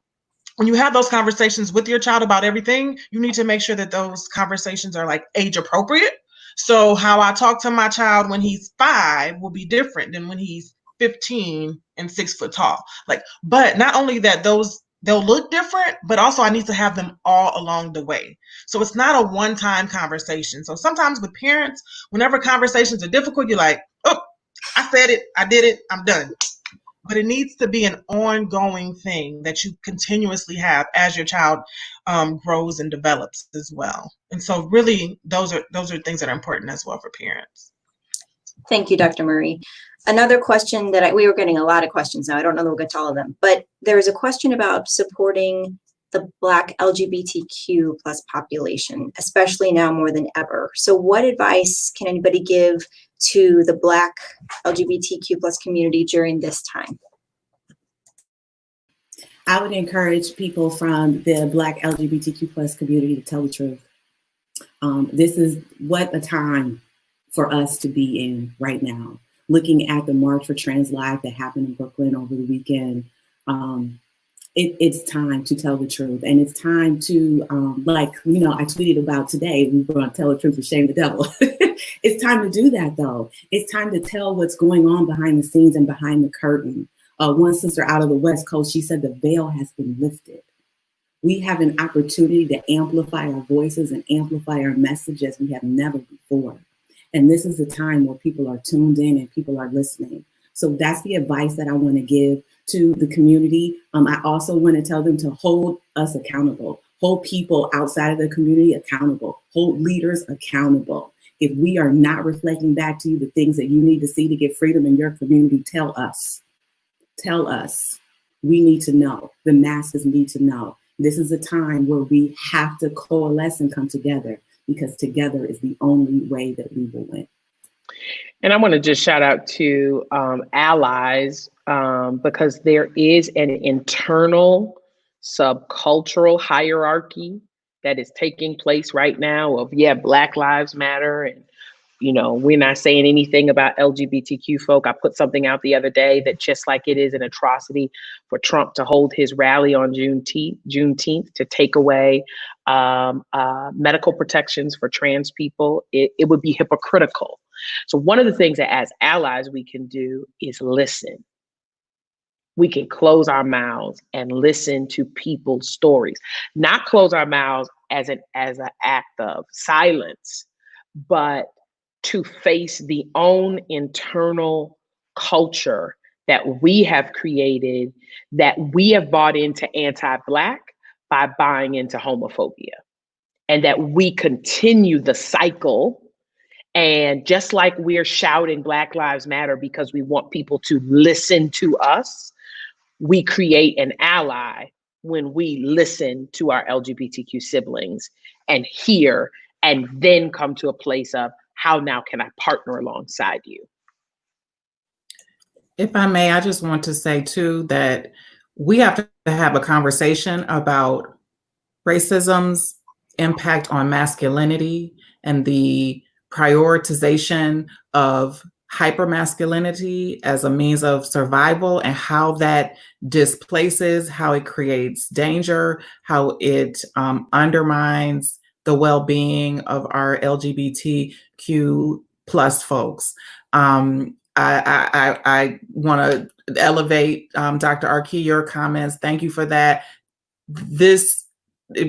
when you have those conversations with your child about everything, you need to make sure that those conversations are like age appropriate. So how I talk to my child when he's 5 will be different than when he's 15 and 6 foot tall. But not only that, they'll look different, but also I need to have them all along the way. So it's not a one-time conversation. So sometimes with parents, whenever conversations are difficult, you're like, oh, I said it, I did it, I'm done. But it needs to be an ongoing thing that you continuously have as your child grows and develops as well. And so really, those are things that are important as well for parents. Thank you, Dr. Murray. Another question that we were getting a lot of questions now. I don't know that we'll get to all of them, but there is a question about supporting the Black LGBTQ plus population, especially now more than ever. So what advice can anybody give to the Black LGBTQ plus community during this time? I would encourage people from the Black LGBTQ plus community to tell the truth. This is what a time for us to be in right now. Looking at the March for Trans Lives that happened in Brooklyn over the weekend, it's time to tell the truth. And it's time to, I tweeted about today, we want to tell the truth and shame the devil. It's time to do that, though. It's time to tell what's going on behind the scenes and behind the curtain. One sister out of the West Coast, she said the veil has been lifted. We have an opportunity to amplify our voices and amplify our message as we have never before. And this is the time where people are tuned in and people are listening. So that's the advice that I want to give to the community. I also want to tell them to hold us accountable, hold people outside of the community accountable, hold leaders accountable. If we are not reflecting back to you the things that you need to see to get freedom in your community, tell us. Tell us. We need to know. The masses need to know. This is a time where we have to coalesce and come together, because together is the only way that we will win. And I want to just shout out to allies, because there is an internal subcultural hierarchy that is taking place right now of, Black Lives Matter and You know, we're not saying anything about LGBTQ folk. I put something out the other day that just like it is an atrocity for Trump to hold his rally on Juneteenth to take away medical protections for trans people, it would be hypocritical. So one of the things that as allies we can do is listen. We can close our mouths and listen to people's stories, not close our mouths as an act of silence, but to face the own internal culture that we have created, that we have bought into anti-Black by buying into homophobia, and that we continue the cycle. And just like we're shouting Black Lives Matter because we want people to listen to us, we create an ally when we listen to our LGBTQ siblings and hear, and then come to a place of, how now can I partner alongside you? If I may, I just want to say too that we have to have a conversation about racism's impact on masculinity and the prioritization of hypermasculinity as a means of survival, and how that displaces, how it creates danger, how it undermines the well-being of our LGBTQ plus folks. I want to elevate Dr. Arki, your comments. Thank you for that.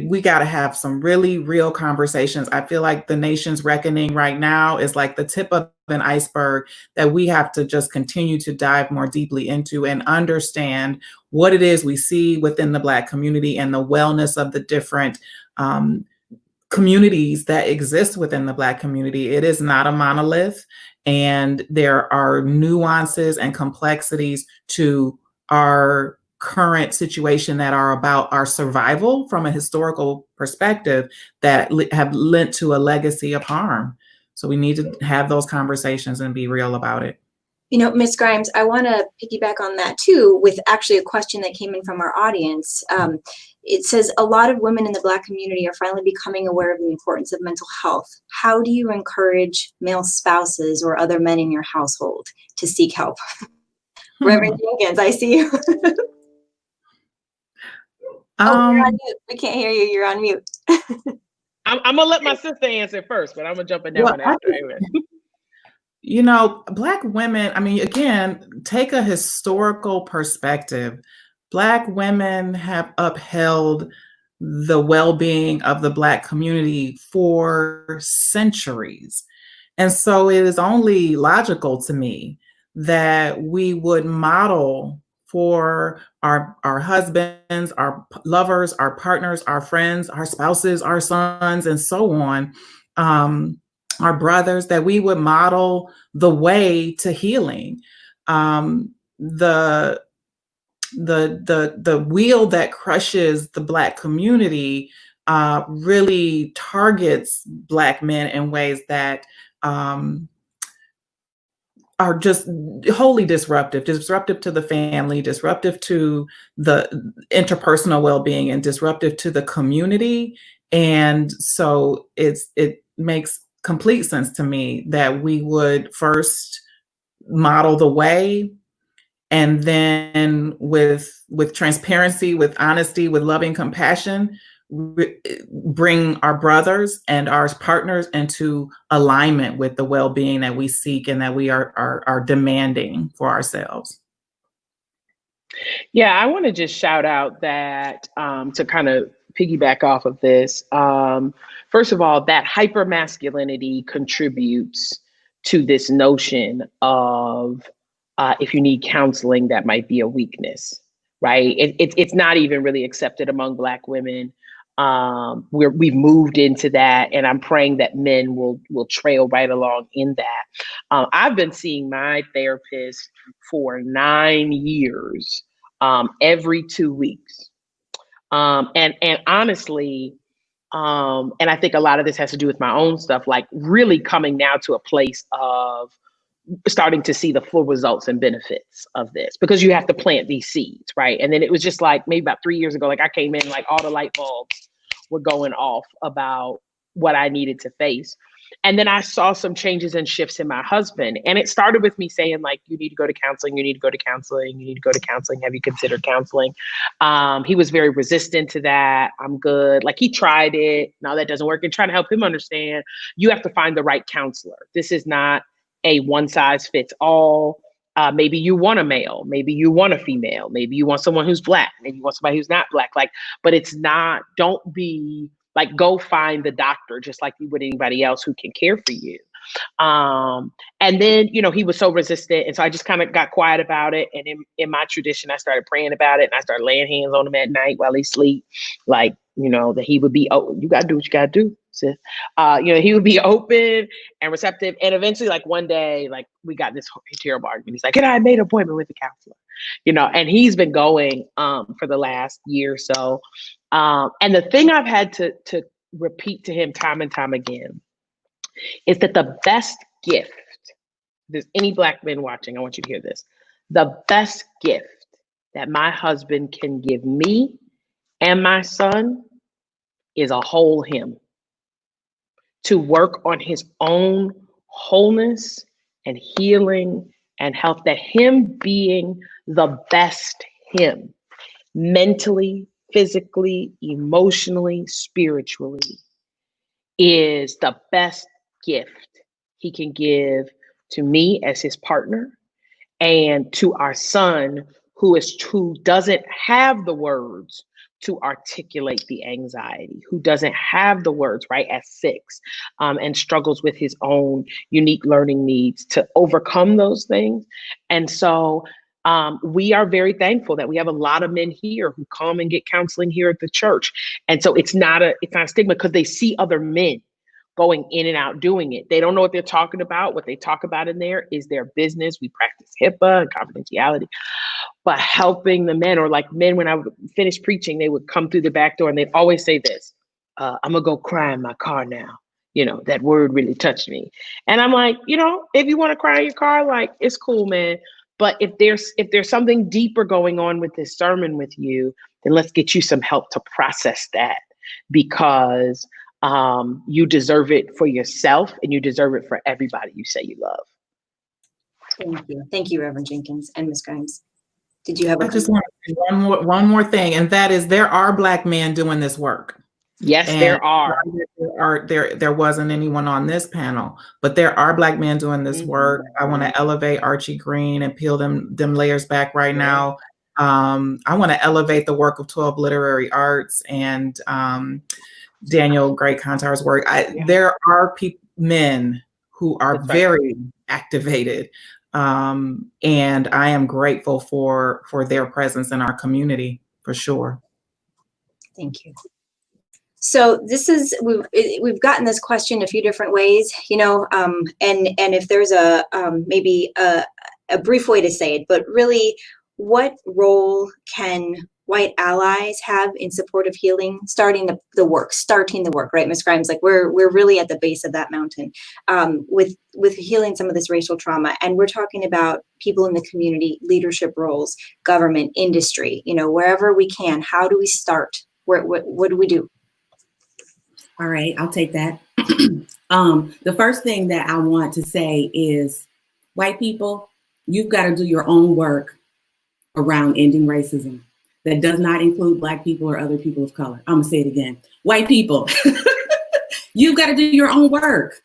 We got to have some really real conversations. I feel like the nation's reckoning right now is like the tip of an iceberg that we have to just continue to dive more deeply into and understand what it is we see within the Black community and the wellness of the different communities that exist within the Black community. It is not a monolith, and there are nuances and complexities to our current situation that are about our survival from a historical perspective that have lent to a legacy of harm. So we need to have those conversations and be real about it. You know, Ms. Grimes, I want to piggyback on that too, with actually a question that came in from our audience. It says, a lot of women in the Black community are finally becoming aware of the importance of mental health. How do you encourage male spouses or other men in your household to seek help? Reverend Jenkins, I see you. Oh, you're on mute. We can't hear you. You're on mute. I'm gonna let my sister answer first, but I'm gonna jump in that one after. You know, Black women, I mean, again, take a historical perspective. Black women have upheld the well-being of the Black community for centuries. And so it is only logical to me that we would model for our husbands, our lovers, our partners, our friends, our spouses, our sons, and so on, our brothers, that we would model the way to healing. The wheel that crushes the Black community really targets Black men in ways that are just wholly disruptive to the family, disruptive to the interpersonal well-being, and disruptive to the community. And so it makes complete sense to me that we would first model the way, and then with transparency, with honesty, with loving compassion, bring our brothers and our partners into alignment with the well-being that we seek and that we are demanding for ourselves. Yeah, I want to just shout out that to kind of piggyback off of this. First of all, that hypermasculinity contributes to this notion of if you need counseling, that might be a weakness, right? It's not even really accepted among Black women. We've moved into that, and I'm praying that men will trail right along in that. I've been seeing my therapist for 9 years, every 2 weeks. And honestly, and I think a lot of this has to do with my own stuff, like really coming now to a place of starting to see the full results and benefits of this, because you have to plant these seeds, right? And then it was just like maybe about 3 years ago, like I came in, like all the light bulbs were going off about what I needed to face. And then I saw some changes and shifts in my husband. And it started with me saying, like, you need to go to counseling, you need to go to counseling, you need to go to counseling. Have you considered counseling? He was very resistant to that. I'm good. Like, he tried it. No, that doesn't work. And trying to help him understand, you have to find the right counselor. This is not a one size fits all. Maybe you want a male, maybe you want a female, maybe you want someone who's Black, maybe you want somebody who's not Black. Like, but it's not, don't be like, go find the doctor just like you would anybody else who can care for you. And then, you know, he was so resistant. And so I just kind of got quiet about it. And in my tradition, I started praying about it, and I started laying hands on him at night while he sleep. Like, you know, that he would be, oh, you got to do what you got to do, sis. You know, he would be open and receptive. And eventually, like, one day, like, we got this terrible argument. He's like, and I made an appointment with the counselor, you know, and he's been going for the last year or so. And the thing I've had to repeat to him time and time again is that the best gift, there's any Black men watching, I want you to hear this. The best gift that my husband can give me and my son is a whole him, to work on his own wholeness and healing and health, that him being the best him, mentally, physically, emotionally, spiritually, is the best gift he can give to me as his partner, and to our son, who doesn't have the words to articulate the anxiety, who doesn't have the words, right, at 6, and struggles with his own unique learning needs to overcome those things. And so we are very thankful that we have a lot of men here who come and get counseling here at the church. And so it's not a stigma, because they see other men going in and out doing it. They don't know what they're talking about. What they talk about in there is their business. We practice HIPAA and confidentiality. But helping the men, or like men, when I would finish preaching, they would come through the back door and they'd always say this, I'm gonna go cry in my car now. You know, that word really touched me. And I'm like, you know, if you want to cry in your car, like, it's cool, man. But if there's something deeper going on with this sermon with you, then let's get you some help to process that, because you deserve it for yourself, and you deserve it for everybody you say you love. Thank you. Thank you, Reverend Jenkins and Ms. Grimes. Did you have I just want to say one more thing, and that is, there are Black men doing this work. Yes, And there are. There wasn't anyone on this panel, but there are Black men doing this work. I want to elevate Archie Green and peel them layers back right now. I want to elevate the work of 12 Literary Arts and Daniel Great Contar's work. There are men who are very activated, and I am grateful for their presence in our community, for sure. Thank you. So this is, we've gotten this question a few different ways, you know, and if there's maybe a brief way to say it, but really, what role can white allies have in support of healing, starting the work, right, Ms. Grimes? Like, we're really at the base of that mountain with healing some of this racial trauma, and we're talking about people in the community, leadership roles, government, industry, you know, wherever we can. How do we start? What do we do? All right, I'll take that. The first thing that I want to say is, white people, you've got to do your own work around ending racism. That does not include Black people or other people of color. I'm gonna say it again. White people, you've got to do your own work.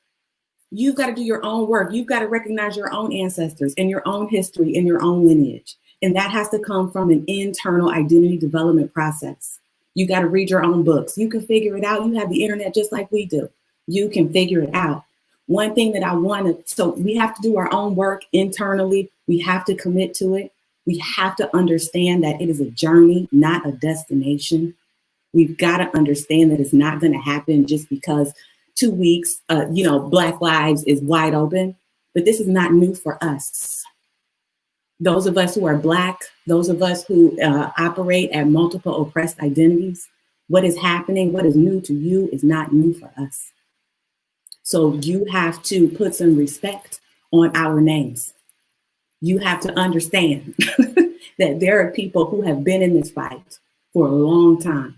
You've got to do your own work. You've got to recognize your own ancestors and your own history and your own lineage. And that has to come from an internal identity development process. You got to read your own books. You can figure it out. You have the internet just like we do. You can figure it out. One thing that I want to, so we have to do our own work internally. We have to commit to it. We have to understand that it is a journey, not a destination. We've got to understand that it's not going to happen just because 2 weeks, Black Lives is wide open, but this is not new for us. Those of us who are Black, those of us who operate at multiple oppressed identities, what is happening, what is new to you is not new for us. So you have to put some respect on our names. You have to understand that there are people who have been in this fight for a long time,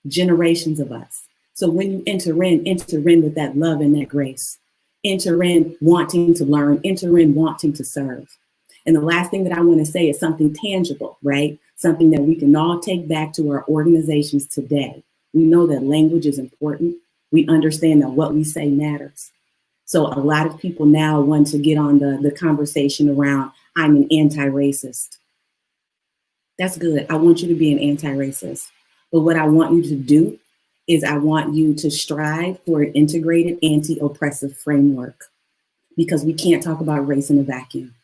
generations of us. So when you enter in with that love and that grace, enter in wanting to learn, enter in wanting to serve. And the last thing that I want to say is something tangible, right? Something that we can all take back to our organizations today. We know that language is important. We understand that what we say matters. So a lot of people now want to get on the conversation around, I'm an anti-racist. That's good. I want you to be an anti-racist. But what I want you to do is I want you to strive for an integrated anti-oppressive framework, because we can't talk about race in a vacuum.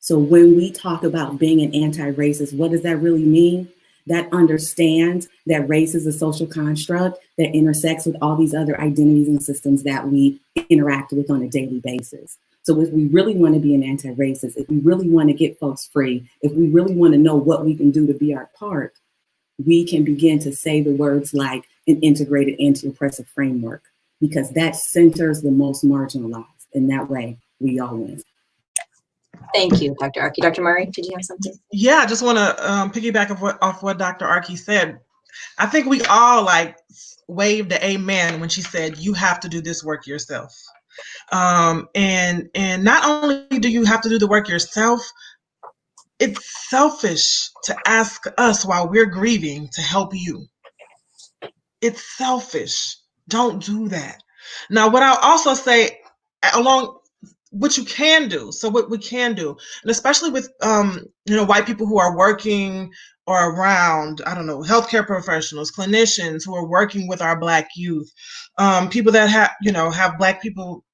So when we talk about being an anti-racist, what does that really mean? That understands that race is a social construct that intersects with all these other identities and systems that we interact with on a daily basis. So if we really want to be an anti-racist, if we really want to get folks free, if we really want to know what we can do to be our part, we can begin to say the words like an integrated anti-oppressive framework, because that centers the most marginalized. And that way we all win. Thank you, Dr. Archie. Dr. Murray, did you have something? Yeah, I just want to piggyback off what Dr. Archie said. I think we all like waved the amen when she said, you have to do this work yourself. And not only do you have to do the work yourself, it's selfish to ask us while we're grieving to help you. It's selfish. Don't do that. Now, what I'll also say along what you can do. So what we can do, and especially with white people who are working or around, I don't know, healthcare professionals, clinicians who are working with our Black youth, people that have Black people,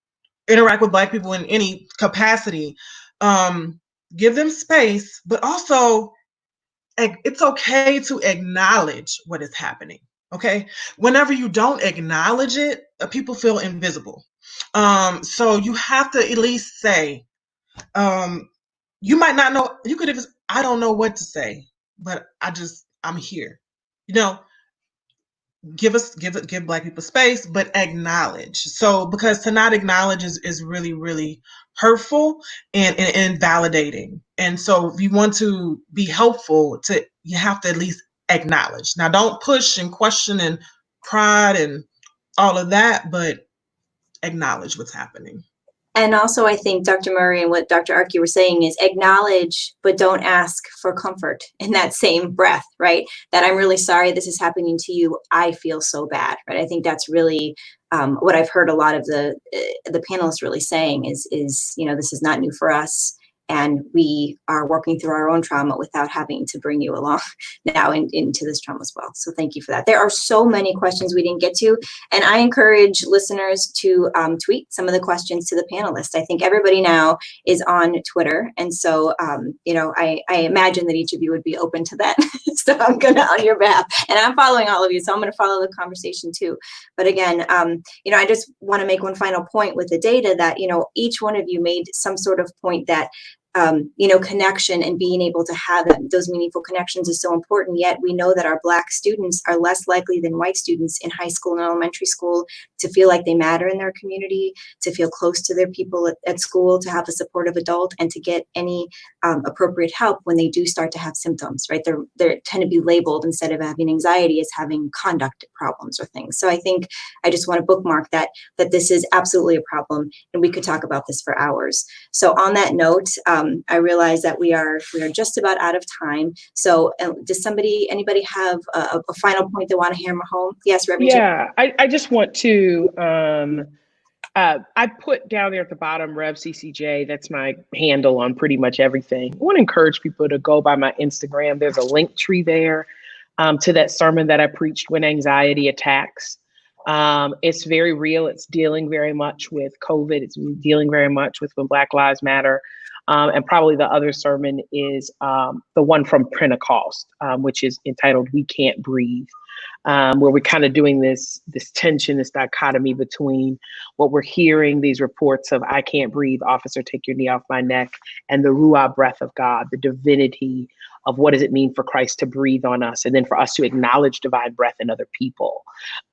interact with Black people in any capacity, give them space, but also it's okay to acknowledge what is happening. Okay, whenever you don't acknowledge it, people feel invisible. So you have to at least say, you might not know, you could have, I don't know what to say, but I'm here. Give Black people space, but acknowledge. So because to not acknowledge is really, really hurtful and validating. And so if you want to be helpful, you have to at least acknowledge. Now don't push and question and pride and all of that, but acknowledge what's happening. And also, I think Dr. Murray and what Dr. Archie were saying is acknowledge, but don't ask for comfort in that same breath, right? That I'm really sorry this is happening to you. I feel so bad, right? I think that's really what I've heard a lot of the panelists really saying is this is not new for us. And we are working through our own trauma without having to bring you along now into this trauma as well. So thank you for that. There are so many questions we didn't get to, and I encourage listeners to tweet some of the questions to the panelists. I think everybody now is on Twitter, and so I imagine that each of you would be open to that. So I'm gonna, on your behalf, and I'm following all of you, so I'm gonna follow the conversation too. But again, I just want to make one final point with the data that each one of you made some sort of point that connection and being able to have those meaningful connections is so important. Yet we know that our Black students are less likely than white students in high school and elementary school to feel like they matter in their community, to feel close to their people at school, to have a supportive adult, and to get any appropriate help when they do start to have symptoms, right? They tend to be labeled, instead of having anxiety, as having conduct problems or things. So I think I just want to bookmark that this is absolutely a problem, and we could talk about this for hours. So on that note, I realize that we are just about out of time. So does anybody have a final point they want to hammer home? Yes, Reverend. Yeah, I just want to, I put down there at the bottom, Rev CCJ, that's my handle on pretty much everything. I want to encourage people to go by my Instagram. There's a link tree there to that sermon that I preached when anxiety attacks. It's very real. It's dealing very much with COVID. It's dealing very much with when Black Lives Matter. And probably the other sermon is the one from Pentecost, which is entitled "We Can't Breathe," where we're kind of doing this tension, this dichotomy between what we're hearing, these reports of "I can't breathe, officer, take your knee off my neck," and the Ruah breath of God, the divinity of what does it mean for Christ to breathe on us, and then for us to acknowledge divine breath in other people.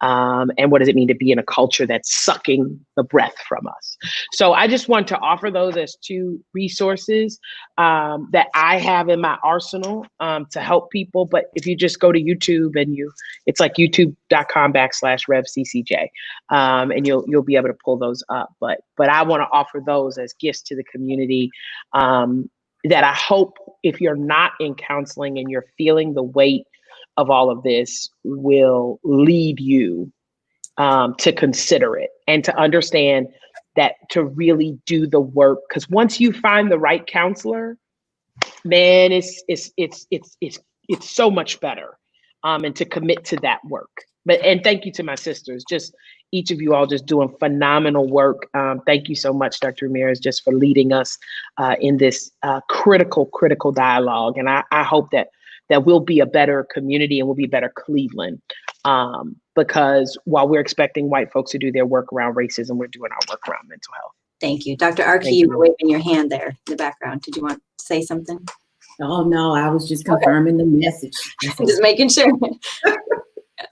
And what does it mean to be in a culture that's sucking the breath from us? So I just want to offer those as two resources that I have in my arsenal to help people. But if you just go to YouTube and it's like youtube.com/RevCCJ, and you'll be able to pull those up. But I want to offer those as gifts to the community that I hope, if you're not in counseling and you're feeling the weight of all of this, will lead you to consider it and to understand that to really do the work. Because once you find the right counselor, man, it's so much better, and to commit to that work. And thank you to my sisters, just each of you all just doing phenomenal work. Thank you so much, Dr. Ramirez, just for leading us in this critical dialogue. And I hope that we'll be a better community and we'll be better Cleveland. Because while we're expecting white folks to do their work around racism, we're doing our work around mental health. Thank you. Dr. Arki, you were waving your hand there in the background. Did you want to say something? Oh, no, I was just confirming the message. Just making sure.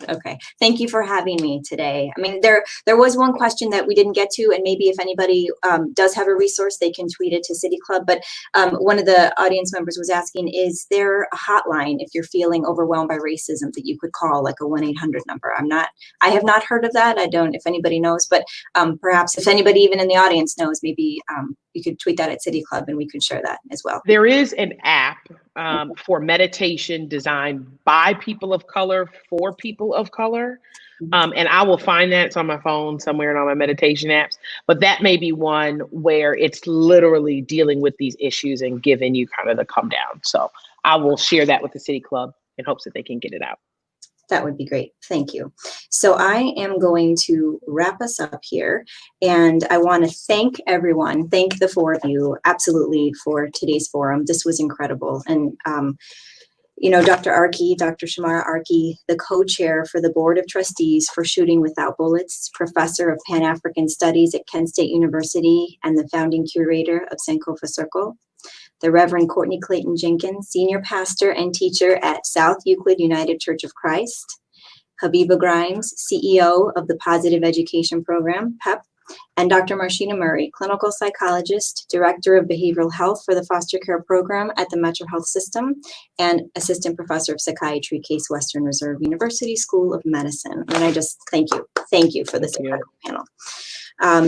Okay. Thank you for having me today. I mean, there was one question that we didn't get to, and maybe if anybody does have a resource, they can tweet it to City Club. But one of the audience members was asking, is there a hotline if you're feeling overwhelmed by racism that you could call, like a 1-800 number? I have not heard of that. I don't, if anybody knows, but perhaps if anybody even in the audience knows, maybe you could tweet that at City Club and we could share that as well. There is an app for meditation designed by people of color for people of color. And I will find that. It's on my phone somewhere and on my meditation apps. But that may be one where it's literally dealing with these issues and giving you kind of the come down. So I will share that with the City Club in hopes that they can get it out. That would be great. Thank you. So I am going to wrap us up here. And I want to thank everyone, thank the four of you absolutely for today's forum. This was incredible. And, you know, Dr. Arki, Dr. Shamara Arki, the co-chair for the Board of Trustees for Shooting Without Bullets, professor of Pan-African Studies at Kent State University, and the founding curator of Sankofa Circle. The Reverend Courtney Clayton Jenkins, senior pastor and teacher at South Euclid United Church of Christ. Habiba Grimes, CEO of the Positive Education Program, PEP. And Dr. Marshina Murray, clinical psychologist, director of behavioral health for the foster care program at the Metro Health System, and assistant professor of psychiatry, Case Western Reserve University School of Medicine. And I just thank you for this incredible panel.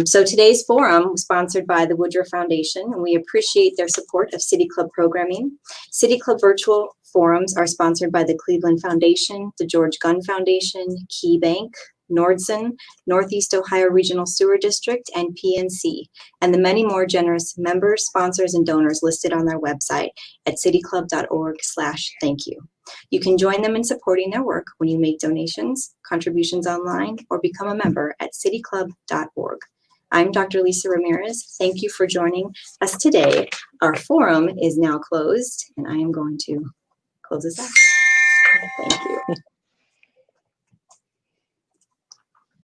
So today's forum was sponsored by the Woodruff Foundation, and we appreciate their support of City Club programming. City Club virtual forums are sponsored by the Cleveland Foundation, the George Gunn Foundation, Key Bank, Nordson, Northeast Ohio Regional Sewer District, and PNC, and the many more generous members, sponsors, and donors listed on their website at cityclub.org/thank-you. You can join them in supporting their work when you make donations, contributions online, or become a member at cityclub.org. I'm Dr. Lisa Ramirez. Thank you for joining us today. Our forum is now closed, and I am going to close this out. Thank you.